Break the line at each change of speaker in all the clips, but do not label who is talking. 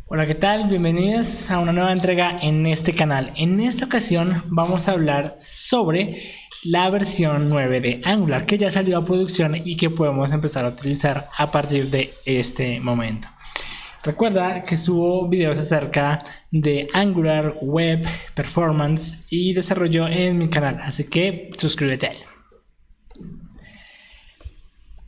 Hola, ¿qué tal? Bienvenidos a una nueva entrega en este canal. En esta ocasión vamos a hablar sobre la versión 9 de Angular que ya salió a producción y que podemos empezar a utilizar a partir de este momento. Recuerda que subo videos acerca de Angular, web, performance y desarrollo en mi canal, así que suscríbete a él.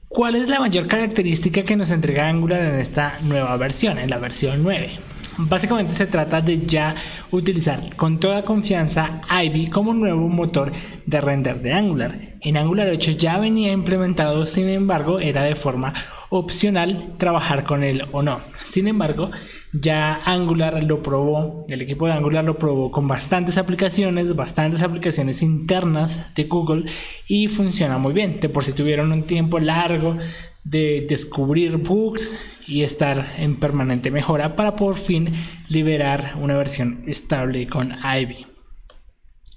¿Cuál es la mayor característica que nos entrega Angular en esta nueva versión, en la versión 9? Básicamente se trata de ya utilizar con toda confianza Ivy como nuevo motor de render de Angular. En Angular 8 ya venía implementado, sin embargo era de forma opcional trabajar con él o no. Sin embargo, ya Angular lo probó, el equipo de Angular lo probó con bastantes aplicaciones internas de Google y funciona muy bien. De por sí tuvieron un tiempo largo de descubrir bugs y estar en permanente mejora para por fin liberar una versión estable con Ivy.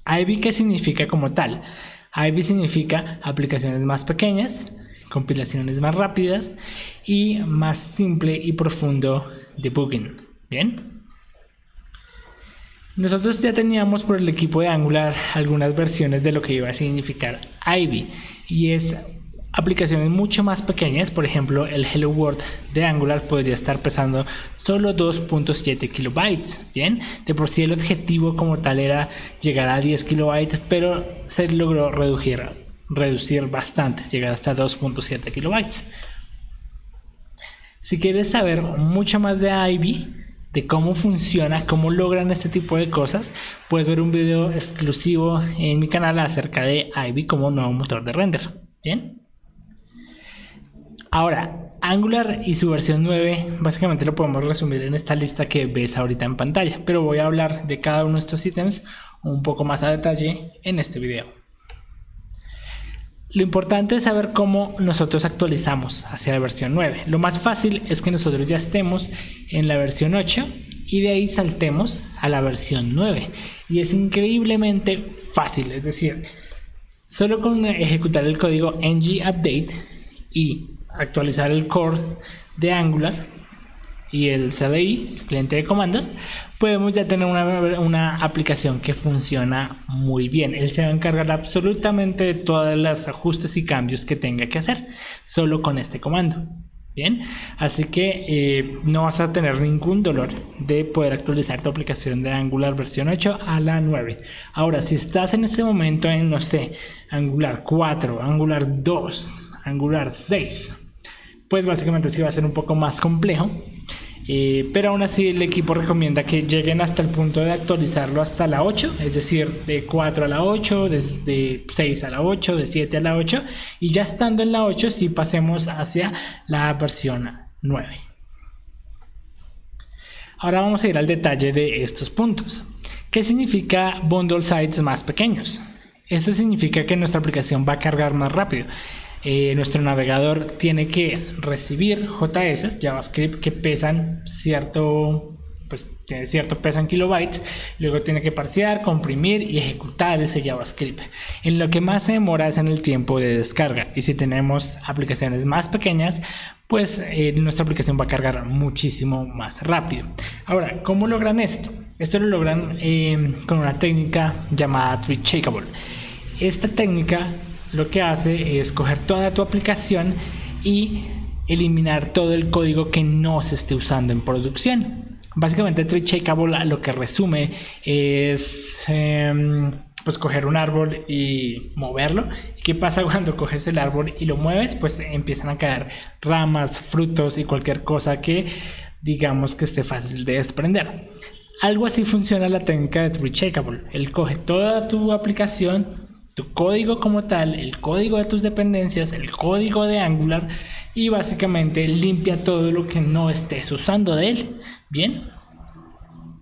Ivy, ¿qué significa como tal? Ivy significa aplicaciones más pequeñas, compilaciones más rápidas y más simple y profundo debugging. Bien, nosotros ya teníamos por el equipo de Angular algunas versiones de lo que iba a significar Ivy, y es aplicaciones mucho más pequeñas. Por ejemplo, el Hello World de Angular podría estar pesando solo 2.7 kilobytes. Bien, de por sí el objetivo como tal era llegar a 10 kilobytes, pero se logró reducir bastante, llegar hasta 2.7 kilobytes. Si quieres saber mucho más de Ivy, de cómo funciona, cómo logran este tipo de cosas, puedes ver un video exclusivo en mi canal acerca de Ivy como nuevo motor de render. Bien. Ahora, Angular y su versión 9 básicamente lo podemos resumir en esta lista que ves ahorita en pantalla, pero voy a hablar de cada uno de estos ítems un poco más a detalle en este video. Lo importante es saber cómo nosotros actualizamos hacia la versión 9. Lo más fácil es que nosotros ya estemos en la versión 8 y de ahí saltemos a la versión 9. Y es increíblemente fácil, es decir, solo con ejecutar el código ng-update y actualizar el core de Angular y el CLI, el cliente de comandos, podemos ya tener una aplicación que funciona muy bien. Él se va a encargar absolutamente de todos los ajustes y cambios que tenga que hacer solo con este comando. Bien, así que no vas a tener ningún dolor de poder actualizar tu aplicación de Angular versión 8 a la 9. Ahora, si estás en este momento en, no sé, Angular 4, Angular 2, Angular 6, pues básicamente sí va a ser un poco más complejo, pero aún así el equipo recomienda que lleguen hasta el punto de actualizarlo hasta la 8, es decir, de 4 a la 8, de 6 a la 8, de 7 a la 8, y ya estando en la 8 sí pasemos hacia la versión 9. Ahora vamos a ir al detalle de estos puntos. ¿Qué significa bundle sizes más pequeños? Eso significa que nuestra aplicación va a cargar más rápido. Nuestro navegador tiene que recibir JS, JavaScript, que pesan cierto peso en kilobytes. Luego tiene que parsear, comprimir y ejecutar ese JavaScript. En lo que más se demora es en el tiempo de descarga, y si tenemos aplicaciones más pequeñas, pues nuestra aplicación va a cargar muchísimo más rápido. Ahora, ¿cómo logran esto? Esto lo logran con una técnica llamada Tree Shakeable. Esta técnica lo que hace es coger toda tu aplicación y eliminar todo el código que no se esté usando en producción. Básicamente Tree Shakeable lo que resume es pues coger un árbol y moverlo. ¿Y qué pasa cuando coges el árbol y lo mueves? Pues empiezan a caer ramas, frutos y cualquier cosa que digamos que esté fácil de desprender. Algo así funciona la técnica de Tree Shakeable. Él coge toda tu aplicación, tu código como tal, el código de tus dependencias, el código de Angular, y básicamente limpia todo lo que no estés usando de él. Bien,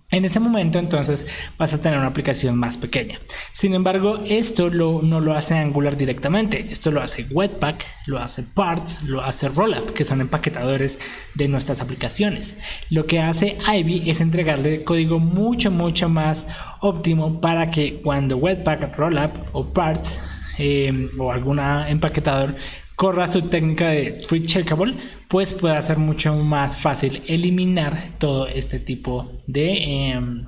en ese momento entonces vas a tener una aplicación más pequeña. Sin embargo, esto no lo hace Angular directamente. Esto lo hace Webpack, lo hace Parts, lo hace Rollup, que son empaquetadores de nuestras aplicaciones. Lo que hace Ivy es entregarle código mucho más óptimo para que cuando Webpack, Rollup o Parts o algún empaquetador corra su técnica de tree checkable, pues puede ser mucho más fácil eliminar todo este tipo de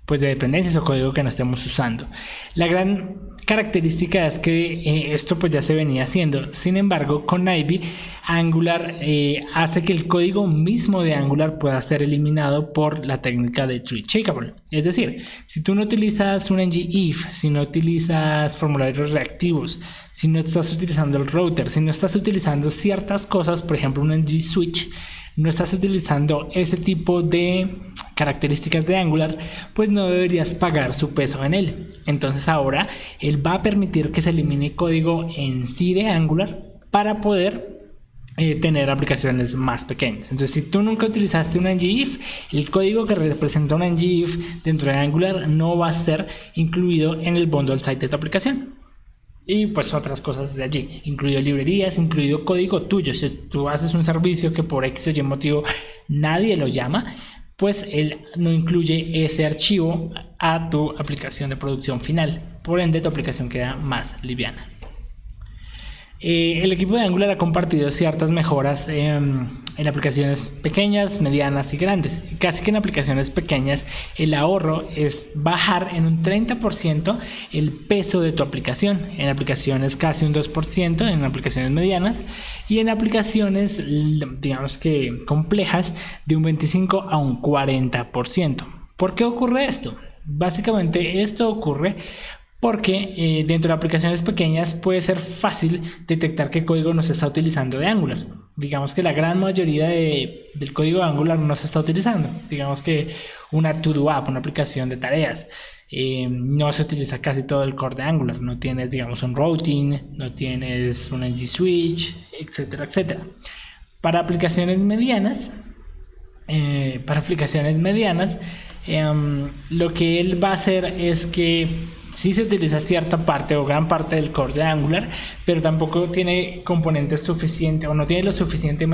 pues de dependencias o código que no estemos usando. La gran característica es que esto pues ya se venía haciendo. Sin embargo, con Ivy, Angular hace que el código mismo de Angular pueda ser eliminado por la técnica de tree checkable. Es decir, si tú no utilizas un ng-if, si no utilizas formularios reactivos, si no estás utilizando el router, si no estás utilizando ciertas cosas, por ejemplo un ng-switch, no estás utilizando ese tipo de características de Angular, pues no deberías pagar su peso en él. Entonces ahora él va a permitir que se elimine código en sí de Angular para poder tener aplicaciones más pequeñas. Entonces, si tú nunca utilizaste un ng-if, el código que representa un ng-if dentro de Angular no va a ser incluido en el bundle site de tu aplicación. Y pues otras cosas de allí, incluido librerías, incluido código tuyo. Si tú haces un servicio que por X o Y motivo nadie lo llama, pues él no incluye ese archivo a tu aplicación de producción final. Por ende, tu aplicación queda más liviana. El equipo de Angular ha compartido ciertas mejoras en aplicaciones pequeñas, medianas y grandes. Casi que en aplicaciones pequeñas el ahorro es bajar en un 30% el peso de tu aplicación. En aplicaciones casi un 2%, en aplicaciones medianas, y en aplicaciones digamos que complejas de un 25 a un 40%. ¿Por qué ocurre esto? Básicamente esto ocurre porque dentro de aplicaciones pequeñas puede ser fácil detectar qué código no se está utilizando de Angular. Digamos que la gran mayoría del código de Angular no se está utilizando. Digamos que una to-do app, una aplicación de tareas, no se utiliza casi todo el core de Angular. No tienes, digamos, un routing, no tienes un ng-switch, etcétera, etcétera. Para aplicaciones medianas, lo que él va a hacer es que sí se utiliza cierta parte o gran parte del core de Angular, pero tampoco tiene componentes suficientes o no tiene suficientes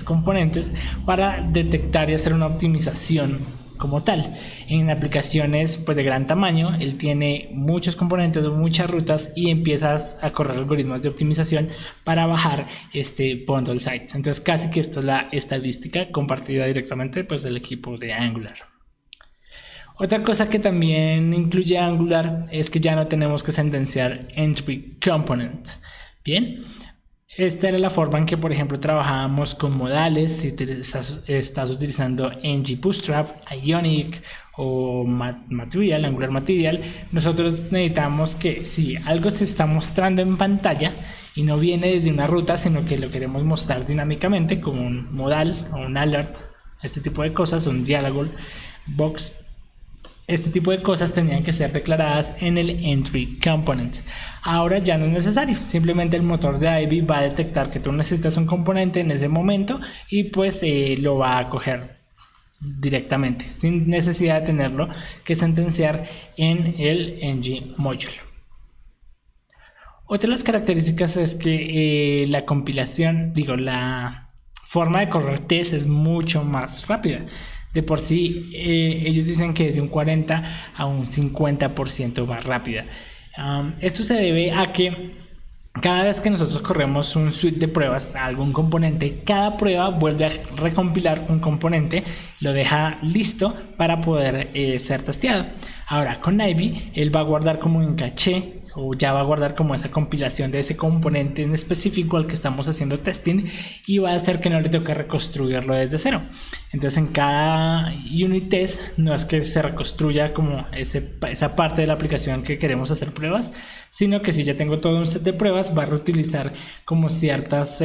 componentes para detectar y hacer una optimización como tal. En aplicaciones pues de gran tamaño, él tiene muchos componentes, muchas rutas, y empiezas a correr algoritmos de optimización para bajar bundle sites. Entonces casi que esta es la estadística compartida directamente pues del equipo de Angular. Otra cosa que también incluye Angular es que ya no tenemos que sentenciar entry components. Bien, esta era la forma en que, por ejemplo, trabajábamos con modales. Si estás utilizando ng Bootstrap, Ionic o Material, Angular Material, nosotros necesitamos que si algo se está mostrando en pantalla y no viene desde una ruta, sino que lo queremos mostrar dinámicamente como un modal o un alert, este tipo de cosas, un dialog box, este tipo de cosas tenían que ser declaradas en el entry component. Ahora ya no es necesario, simplemente el motor de Ivy va a detectar que tú necesitas un componente en ese momento y pues lo va a coger directamente, sin necesidad de tenerlo que sentenciar en el ng module. Otra de las características es que la compilación, la forma de correr test es mucho más rápida. De por sí, ellos dicen que es de un 40 a un 50% más rápida. Esto se debe a que cada vez que nosotros corremos un suite de pruebas a algún componente, cada prueba vuelve a recompilar un componente, lo deja listo para poder ser testeado. Ahora, con Ivy, él va a guardar como en caché, o ya va a guardar como esa compilación de ese componente en específico al que estamos haciendo testing, y va a hacer que no le toque reconstruirlo desde cero. Entonces en cada unit test no es que se reconstruya como esa parte de la aplicación que queremos hacer pruebas, sino que si ya tengo todo un set de pruebas, va a reutilizar como ciertas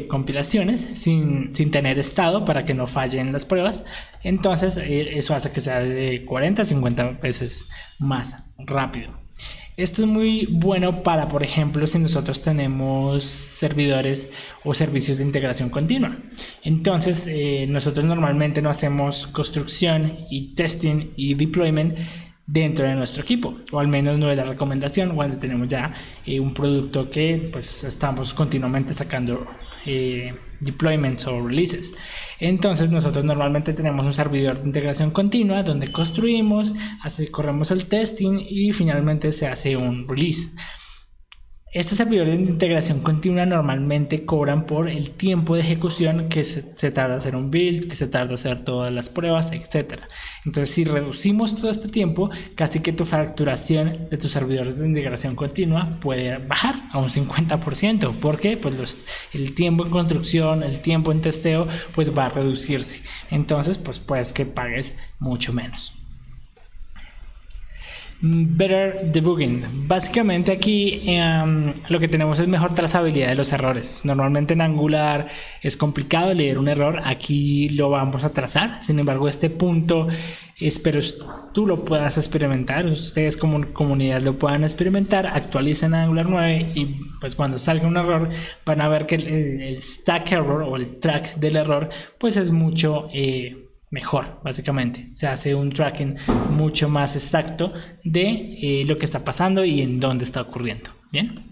compilaciones sin tener estado para que no fallen las pruebas. Entonces eso hace que sea de 40 a 50 veces más rápido. Esto es muy bueno para, por ejemplo, si nosotros tenemos servidores o servicios de integración continua. Entonces, nosotros normalmente no hacemos construcción y testing y deployment dentro de nuestro equipo, o al menos no es la recomendación cuando tenemos ya un producto que pues estamos continuamente sacando deployments o releases. Entonces nosotros normalmente tenemos un servidor de integración continua donde construimos, corremos el testing y finalmente se hace un release. Estos servidores de integración continua normalmente cobran por el tiempo de ejecución que se tarda hacer un build, que se tarda hacer todas las pruebas, etc. Entonces, si reducimos todo este tiempo, casi que tu facturación de tus servidores de integración continua puede bajar a un 50%, porque pues el tiempo en construcción, el tiempo en testeo, pues va a reducirse. Entonces, pues puedes que pagues mucho menos. Better debugging. Básicamente aquí lo que tenemos es mejor trazabilidad de los errores. Normalmente en Angular es complicado leer un error, aquí lo vamos a trazar. Sin embargo, este punto espero tú lo puedas experimentar, ustedes como comunidad lo puedan experimentar, actualicen Angular 9 y pues cuando salga un error van a ver que el stack error o el track del error pues es mucho mejor. Básicamente se hace un tracking mucho más exacto de lo que está pasando y en dónde está ocurriendo. Bien,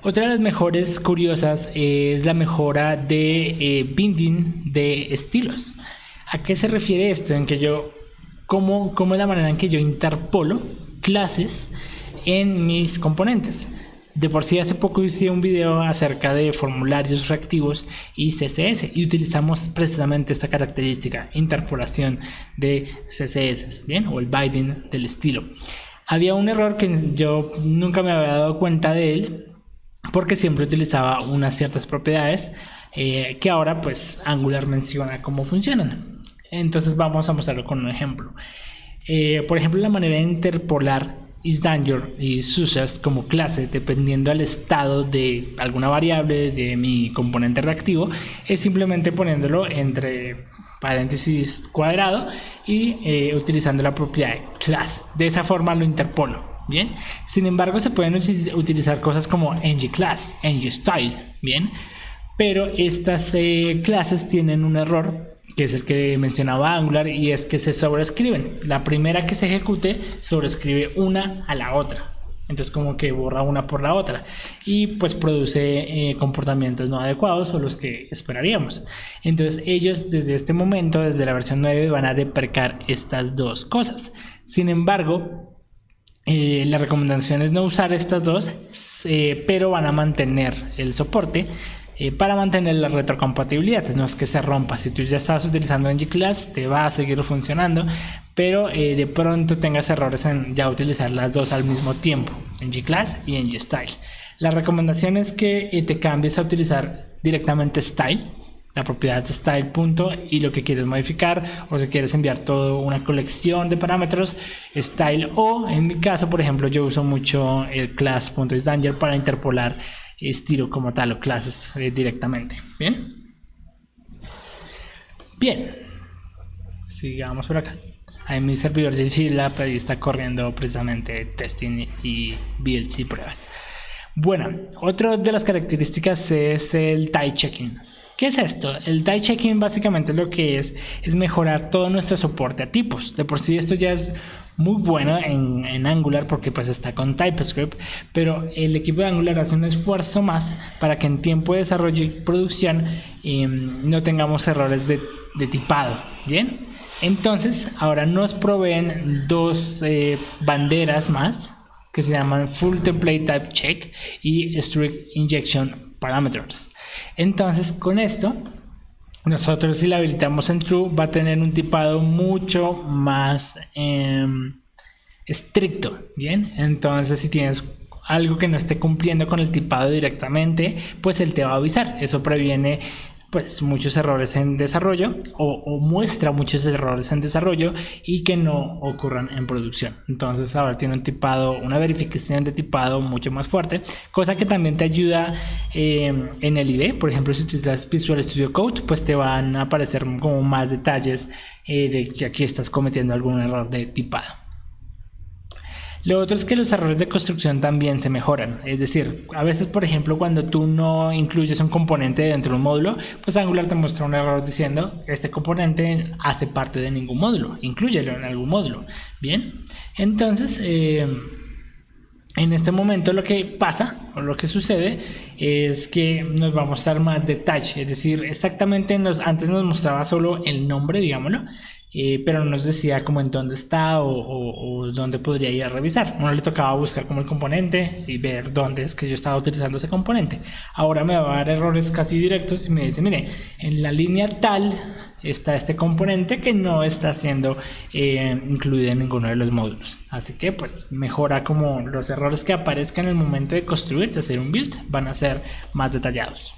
otra de las mejoras curiosas es la mejora de binding de estilos. ¿A qué se refiere esto? En que cómo es la manera en que yo interpolo clases en mis componentes. De por sí hace poco hice un video acerca de formularios reactivos y CSS y utilizamos precisamente esta característica, interpolación de CSS, ¿bien? O el binding del estilo. Había un error que yo nunca me había dado cuenta de él porque siempre utilizaba unas ciertas propiedades que ahora pues Angular menciona cómo funcionan. Entonces vamos a mostrarlo con un ejemplo. Por ejemplo, la manera de interpolar isDanger y SUSE como clase dependiendo del estado de alguna variable de mi componente reactivo es simplemente poniéndolo entre paréntesis cuadrado y utilizando la propiedad class. De esa forma lo interpolo. Bien, sin embargo se pueden utilizar cosas como ngClass, ngStyle, bien, pero estas clases tienen un error que es el que mencionaba Angular, y es que se sobrescriben. La primera que se ejecute sobrescribe una a la otra, entonces como que borra una por la otra y pues produce comportamientos no adecuados o los que esperaríamos. Entonces ellos desde este momento, desde la versión 9, van a deprecar estas dos cosas. Sin embargo, la recomendación es no usar estas dos, pero van a mantener el soporte para mantener la retrocompatibilidad. No es que se rompa. Si tú ya estabas utilizando ngClass, te va a seguir funcionando, pero de pronto tengas errores en ya utilizar las dos al mismo tiempo, ngClass y ngStyle. La recomendación es que te cambies a utilizar directamente style, la propiedad style punto, y lo que quieres modificar, o si quieres enviar toda una colección de parámetros, style, o en mi caso, por ejemplo, yo uso mucho el class.isDanger para interpolar estilo como tal o clases directamente. Bien, sigamos por acá. Ahí mi servidor de GitLab ahí está corriendo precisamente testing y builds y pruebas. Bueno, otra de las características es el type checking. ¿Qué es esto? El type checking básicamente lo que es mejorar todo nuestro soporte a tipos. De por sí esto ya es muy bueno en Angular porque pues está con TypeScript, pero el equipo de Angular hace un esfuerzo más para que en tiempo de desarrollo y producción no tengamos errores de tipado. Bien, entonces ahora nos proveen dos banderas más que se llaman Full Template Type Check y Strict Injection Parameters. Entonces con esto nosotros, si la habilitamos en True, va a tener un tipado mucho más estricto. Bien, entonces si tienes algo que no esté cumpliendo con el tipado directamente, pues él te va a avisar. Eso previene pues muchos errores en desarrollo o muestra muchos errores en desarrollo y que no ocurran en producción. Entonces ahora tiene un tipado, una verificación de tipado mucho más fuerte, cosa que también te ayuda en el IDE. Por ejemplo, si utilizas Visual Studio Code, pues te van a aparecer como más detalles de que aquí estás cometiendo algún error de tipado. Lo otro es que los errores de construcción también se mejoran. Es decir, a veces, por ejemplo, cuando tú no incluyes un componente dentro de un módulo, pues Angular te muestra un error diciendo este componente hace parte de ningún módulo, inclúyelo en algún módulo. Bien, entonces en este momento lo que pasa o lo que sucede es que nos va a mostrar más detalle. Es decir, exactamente antes nos mostraba solo el nombre, digámoslo, pero no nos decía como en dónde está o dónde podría ir a revisar. Uno le tocaba buscar como el componente y ver dónde es que yo estaba utilizando ese componente. Ahora me va a dar errores casi directos y me dice, mire, en la línea tal está este componente que no está siendo incluido en ninguno de los módulos. Así que pues mejora como los errores que aparezcan en el momento de construir, de hacer un build, van a ser más detallados.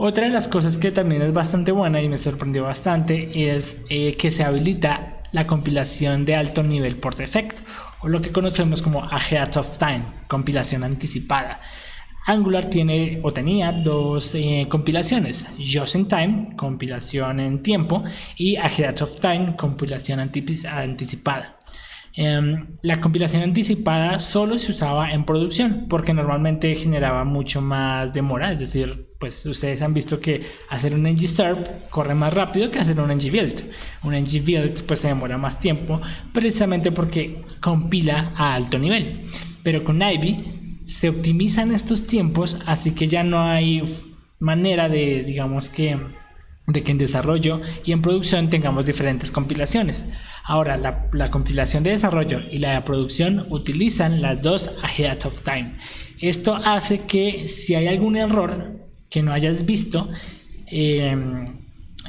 Otra de las cosas que también es bastante buena y me sorprendió bastante es que se habilita la compilación de alto nivel por defecto, o lo que conocemos como Ahead of Time, compilación anticipada. Angular tiene o tenía dos compilaciones, Just in Time, compilación en tiempo, y Ahead of Time, compilación anticipada. La compilación anticipada solo se usaba en producción porque normalmente generaba mucho más demora, es decir, pues ustedes han visto que hacer un ng-start corre más rápido que hacer un ng-build. Un ng-build pues se demora más tiempo precisamente porque compila a alto nivel, pero con Ivy se optimizan estos tiempos, así que ya no hay manera de, digamos que en desarrollo y en producción tengamos diferentes compilaciones. Ahora la compilación de desarrollo y la de producción utilizan las dos ahead of time. Esto hace que si hay algún error que no hayas visto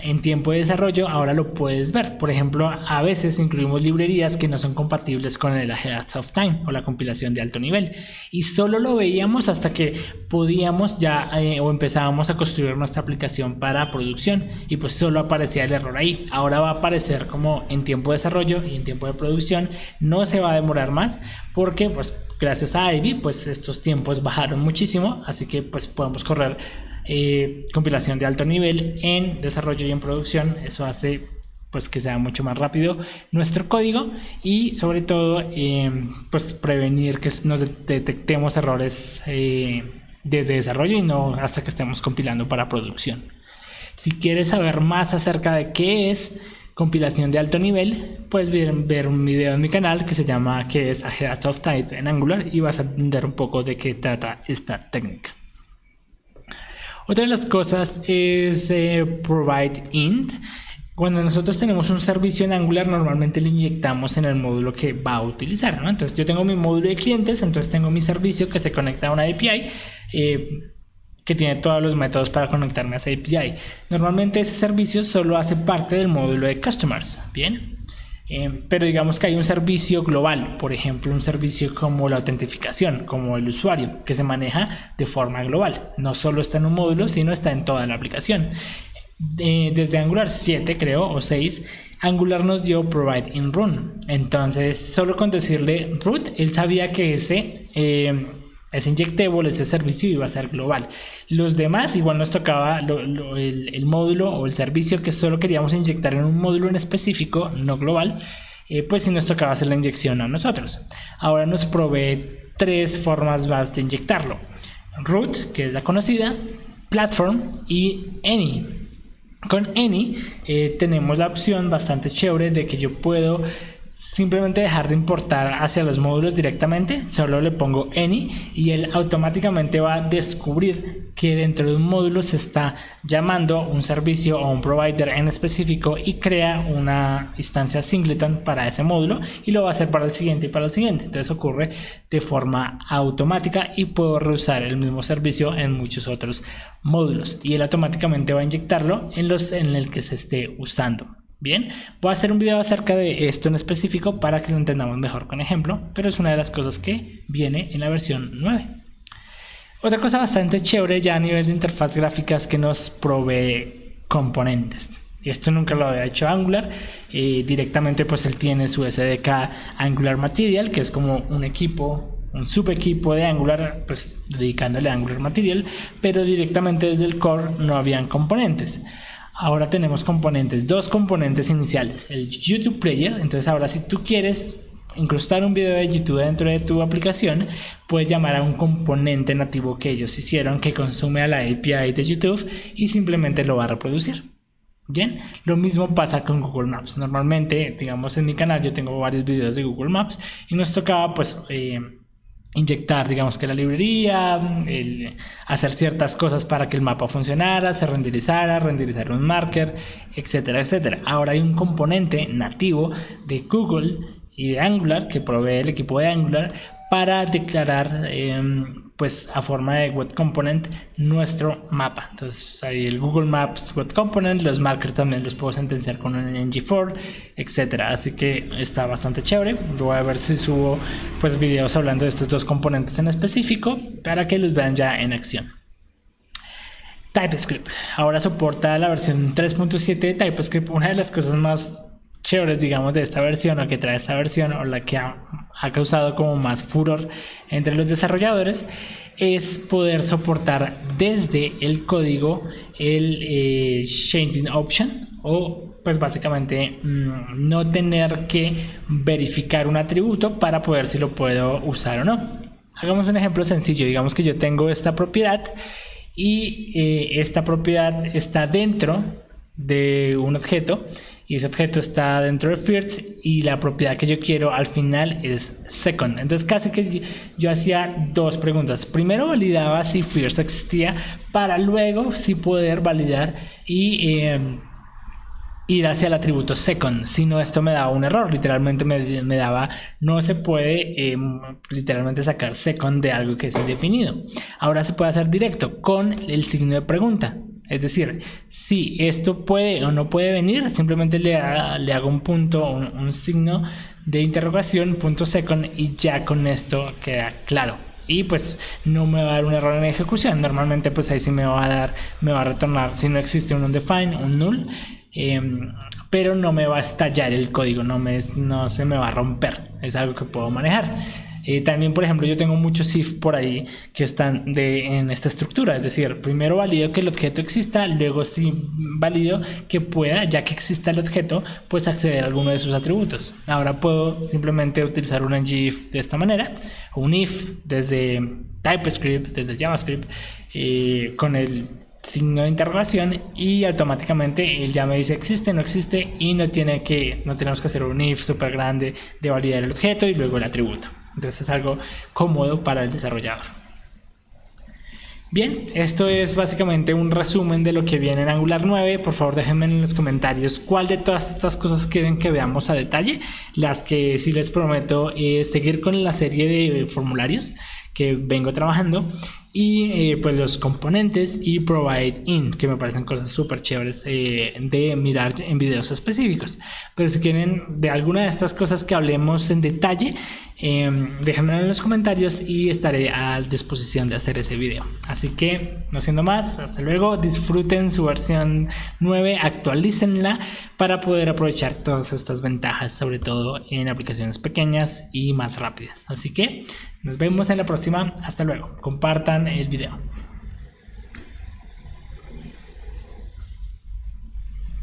en tiempo de desarrollo, ahora lo puedes ver. Por ejemplo, a veces incluimos librerías que no son compatibles con el ahead of time o la compilación de alto nivel, y solo lo veíamos hasta que podíamos ya o empezábamos a construir nuestra aplicación para producción, y pues solo aparecía el error ahí. Ahora va a aparecer como en tiempo de desarrollo y en tiempo de producción. No se va a demorar más porque pues gracias a Ivy pues estos tiempos bajaron muchísimo, así que pues podemos correr compilación de alto nivel en desarrollo y en producción. Eso hace pues que sea mucho más rápido nuestro código y sobre todo pues prevenir que nos detectemos errores desde desarrollo y no hasta que estemos compilando para producción. Si quieres saber más acerca de qué es compilación de alto nivel, puedes ver un video en mi canal que se llama ¿Qué es Ahead of Time en Angular? Y vas a entender un poco de qué trata esta técnica. Otra de las cosas es provide int. Cuando nosotros tenemos un servicio en Angular, normalmente lo inyectamos en el módulo que va a utilizar, ¿no? Entonces yo tengo mi módulo de clientes, entonces tengo mi servicio que se conecta a una API que tiene todos los métodos para conectarme a esa API. Normalmente ese servicio solo hace parte del módulo de customers, ¿bien? Pero digamos que hay un servicio global, por ejemplo un servicio como la autentificación, como el usuario, que se maneja de forma global, no solo está en un módulo sino está en toda la aplicación. Desde Angular 7 creo o 6, Angular nos dio provide in run, entonces solo con decirle root él sabía que ese inyectable, ese servicio iba a ser global. Los demás igual nos tocaba el módulo o el servicio que solo queríamos inyectar en un módulo en específico, no global, pues sí nos tocaba hacer la inyección a nosotros. Ahora nos provee tres formas más de inyectarlo: root, que es la conocida, platform y any. Con any tenemos la opción bastante chévere de que yo puedo simplemente dejar de importar hacia los módulos directamente, solo le pongo any y él automáticamente va a descubrir que dentro de un módulo se está llamando un servicio o un provider en específico y crea una instancia singleton para ese módulo y lo va a hacer para el siguiente y para el siguiente. Entonces ocurre de forma automática y puedo reusar el mismo servicio en muchos otros módulos y él automáticamente va a inyectarlo en el que se esté usando. Bien, voy a hacer un video acerca de esto en específico para que lo entendamos mejor con ejemplo, pero es una de las cosas que viene en la versión 9. Otra cosa bastante chévere ya a nivel de interfaz gráfica es que nos provee componentes. Esto nunca lo había hecho Angular. Directamente pues él tiene su SDK Angular Material, que es como un equipo, un subequipo de Angular, pues dedicándole a Angular Material, pero directamente desde el core no habían componentes. Ahora tenemos componentes, dos componentes iniciales, el YouTube Player. Entonces ahora si tú quieres incrustar un video de YouTube dentro de tu aplicación, puedes llamar a un componente nativo que ellos hicieron que consume a la API de YouTube y simplemente lo va a reproducir. Bien, lo mismo pasa con Google Maps. Normalmente, digamos en mi canal yo tengo varios videos de Google Maps y nos tocaba pues inyectar, digamos que la librería, hacer ciertas cosas para que el mapa funcionara, se renderizar un marker, etcétera, etcétera. Ahora hay un componente nativo de Google y de Angular que provee el equipo de Angular para declarar pues a forma de web component nuestro mapa. Entonces hay el Google Maps web component, los markers también los puedo sentenciar con un ngFor, etcétera. Así que está bastante chévere. Voy a ver si subo pues videos hablando de estos dos componentes en específico para que los vean ya en acción. TypeScript ahora soporta la versión 3.7 de TypeScript. Una de las cosas más chéveres, digamos, de esta versión, o que trae esta versión, o la que ha causado como más furor entre los desarrolladores, es poder soportar desde el código el changing option, o pues básicamente no tener que verificar un atributo para poder si lo puedo usar o no. Hagamos un ejemplo sencillo. Digamos que yo tengo esta propiedad y esta propiedad está dentro de un objeto, y ese objeto está dentro de first, y la propiedad que yo quiero al final es second. Entonces casi que yo hacía dos preguntas. Primero validaba si first existía, para luego sí poder validar y ir hacia el atributo second. Si no, esto me daba un error. Literalmente me daba, no se puede literalmente sacar second de algo que es indefinido. Ahora se puede hacer directo con el signo de pregunta. Es decir, si esto puede o no puede venir, simplemente le hago un punto, un signo de interrogación, punto second, y ya con esto queda claro. Y pues no me va a dar un error en ejecución. Normalmente pues ahí sí me va a retornar, si no existe un undefined, un null, pero no me va a estallar el código, no se me va a romper. Es algo que puedo manejar. También, por ejemplo, yo tengo muchos if por ahí que están en esta estructura. Es decir, primero valido que el objeto exista, luego sí valido que pueda, ya que exista el objeto, pues acceder a alguno de sus atributos. Ahora puedo simplemente utilizar un ngIf de esta manera, un if desde TypeScript, desde JavaScript, con el signo de interrogación, y automáticamente él ya me dice existe, no existe, y no tenemos que hacer un if súper grande de validar el objeto y luego el atributo. Entonces es algo cómodo para el desarrollador. Bien, esto es básicamente un resumen de lo que viene en Angular 9. Por favor, déjenme en los comentarios cuál de todas estas cosas quieren que veamos a detalle. Las que sí les prometo seguir con la serie de formularios que vengo trabajando, y pues los componentes y provide in, que me parecen cosas súper chéveres de mirar en videos específicos. Pero si quieren de alguna de estas cosas que hablemos en detalle, déjenmelo en los comentarios y estaré a disposición de hacer ese video. Así que no siendo más, hasta luego, disfruten su versión 9, actualícenla para poder aprovechar todas estas ventajas, sobre todo en aplicaciones pequeñas y más rápidas. Así que nos vemos en la próxima. Hasta luego. Compartan el video.